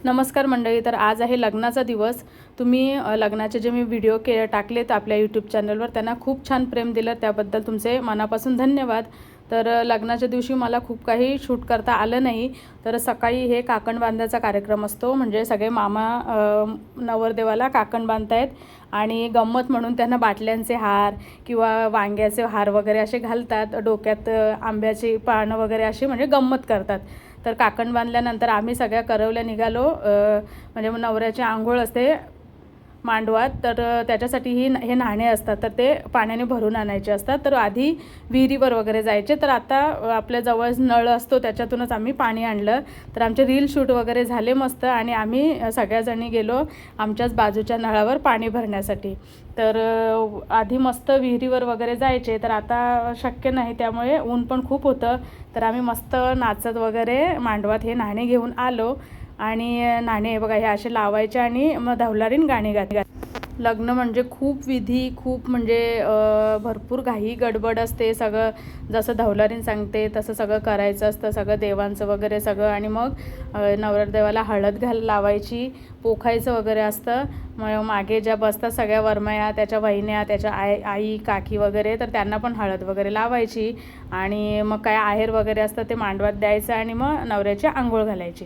नमस्कार मंडळी. तर आज आहे लग्नाचा दिवस. तुम्ही लग्नाचे जे मी व्हिडिओ टाकलेत आपल्या यूट्यूब चॅनलवर त्यांना खूप छान प्रेम दिलं, त्याबद्दल तुमचे मनापासून धन्यवाद. तर लग्नाच्या दिवशी मला खूप काही शूट करता आलं नाही. तर सकाळी हे काकण बांधायचा कार्यक्रम असतो, म्हणजे सगळे मामा नवरदेवाला काकण बांधतायत आणि गंमत म्हणून त्यांना बाटल्यांचे हार किंवा वांग्याचे हार वगैरे असे घालतात, डोक्यात आंब्याची पानं वगैरे अशी म्हणजे गंमत करतात. तर काकण बांधल्यानंतर आम्ही सगळ्या करवल्या निघालो. म्हणजे नवऱ्याची आंघोळ असते मांडवात, तर त्याच्यासाठी हे नाणे असतात, तर ते पाण्याने भरून आणायचे असतात. तर आधी विहिरीवर वगैरे जायचे, तर आता आपल्या जवळ नळ असतो त्याच्यातूनच आम्ही पाणी आणलं. तर आमचे रील शूट वगैरे झाले मस्त आणि आम्ही सगळ्याजणी गेलो आमच्याच बाजूच्या नळावर पाणी भरण्यासाठी. तर आधी मस्त विहिरीवर वगैरे जायचे, तर आता शक्य नाही, त्यामुळे ऊन पण खूप होतं. तर आम्ही मस्त नाचत वगैरे मांडवात हे नाणे घेऊन आलो आणि नाणे बघा हे असे लावायचे आणि मग धवलारीन गाणी गात. लग्न म्हणजे खूप विधी, खूप म्हणजे भरपूर घाई गडबड असते. सगळं जसं धवलारीन सांगते तसं सगळं करायचं असतं, सगळं देवांचं वगैरे सगळं. आणि मग नवरदेवाला हळद लावायची, पोखायचं वगैरे असतं. मग मागे ज्या बसतात सगळ्या वरमाया, त्याच्या वहिन्या, त्याच्या आई काकी वगैरे, तर त्यांना पण हळद वगैरे लावायची. आणि मग काय आहेर वगैरे असतं ते मांडवात द्यायचं आणि मग नवऱ्याची आंघोळ घालायची.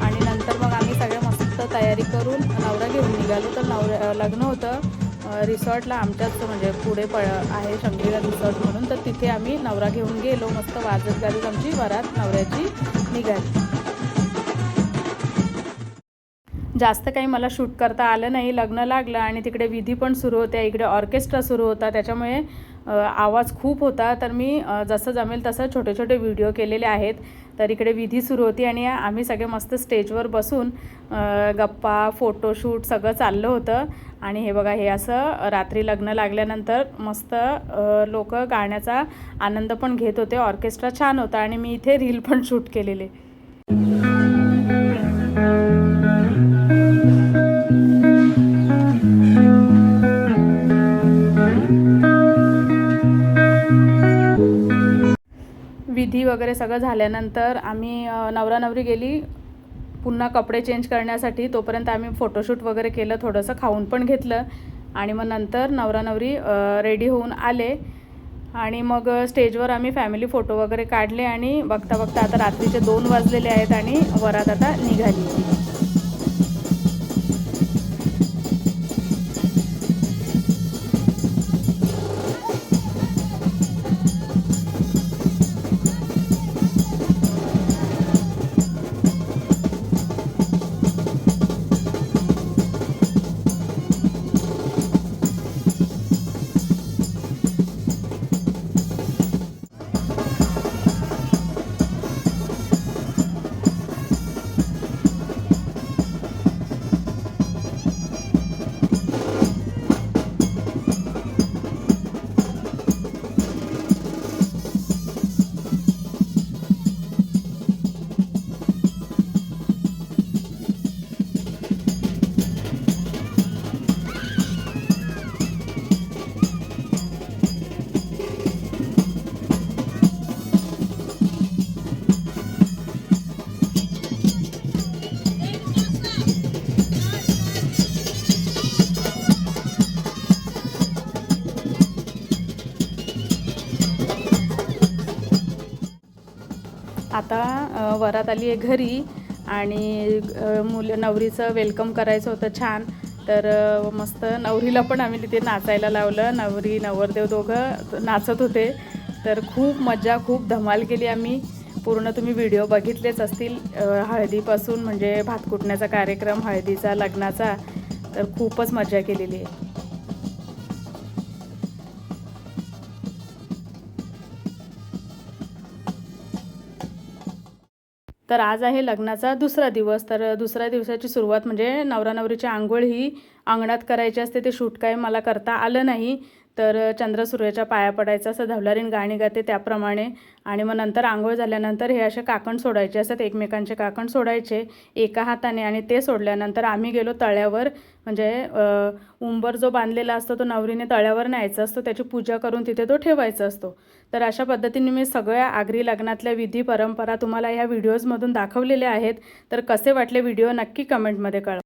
आणि नंतर मग आम्ही सगळ्या मस्त तयारी करून नवरा घेऊन निघालो. तर लग्न होतं रिसॉर्टला आमच्याच, म्हणजे पुढे आहे शंकरीला रिसॉर्ट म्हणून, तर तिथे आम्ही नवरा घेऊन गेलो. मस्त वाजत गाजत आमची वरात नवऱ्याची निघाली. जास्त काही मला शूट करता आलं नाही. लग्न लागलं आणि तिकडे विधी पण सुरू होत्या, इकडे ऑर्केस्ट्रा सुरू होता, त्याच्यामुळे आवाज खूप होता. तर मी जसं जमेल तसं छोटे छोटे व्हिडिओ केलेले आहेत. तर इकडे विधी सुरू होती आणि आम्ही सगळे मस्त स्टेजवर बसून गप्पा फोटोशूट सगळं चाललं होतं. आणि हे बघा हे असं रात्री लग्न लागल्यानंतर मस्त लोक गाण्याचा आनंद पण घेत होते. ऑर्केस्ट्रा छान होता आणि मी इथे रील पण शूट केलेले. विधी वगैरे सगळं झाल्यानंतर आम्ही नवरा नवरी गेली पुन्हा कपडे चेंज करण्यासाठी. तोपर्यंत आम्ही फोटोशूट वगैरे केलं, थोडंसं खाऊन पण घेतलं आणि मग नंतर नवरा नवरी रेडी होऊन आले आणि मग स्टेजवर आम्ही फॅमिली फोटो वगैरे काढले. आणि बघता बघता आता रात्रीचे 2 वाजलेले आहेत आणि वरात आता निघाली. आता वरात आली आहे घरी आणि नवरीचं वेलकम करायचं होतं छान. तर मस्त नवरीला पण आम्ही तिथे नाचायला लावलं. नवरी नवरदेव दोघं नाचत होते. तर खूप मजा, खूप धमाल केली आम्ही. पूर्ण तुम्ही व्हिडिओ बघितलेच असतील, हळदीपासून म्हणजे भात कुटण्याचा कार्यक्रम, हळदीचा, लग्नाचा. तर खूपच मजा केलेली आहे. तर आज आहे लग्नाचा दुसरा दिवस. तर दुसऱ्या दिवसाची सुरुवात म्हणजे नवरा नवरीची आंघोळ ही अंगणात करायची असते. ते शूट काय मला करता आलं नाही. तर चंद्रसूर्याच्या पाया पडायचं असं धवलारीण गाणी गाते त्याप्रमाणे. आणि मग नंतर आंघोळ झाल्यानंतर हे असे काकण सोडायचे असतात, एकमेकांचे काकण सोडायचे एका हाताने. आणि ते सोडल्यानंतर आम्ही गेलो तळ्यावर. म्हणजे उंबर जो बांधलेला असतो तो नवरीने तळ्यावर न्यायचा असतो, त्याची पूजा करून तिथे तो ठेवायचा असतो. तर अशा पद्धतीने मी सगळ्या आगरी लग्नातल्या विधी परंपरा तुम्हाला ह्या व्हिडिओजमधून दाखवलेल्या आहेत. तर कसे वाटले व्हिडिओ नक्की कमेंटमध्ये कळवा.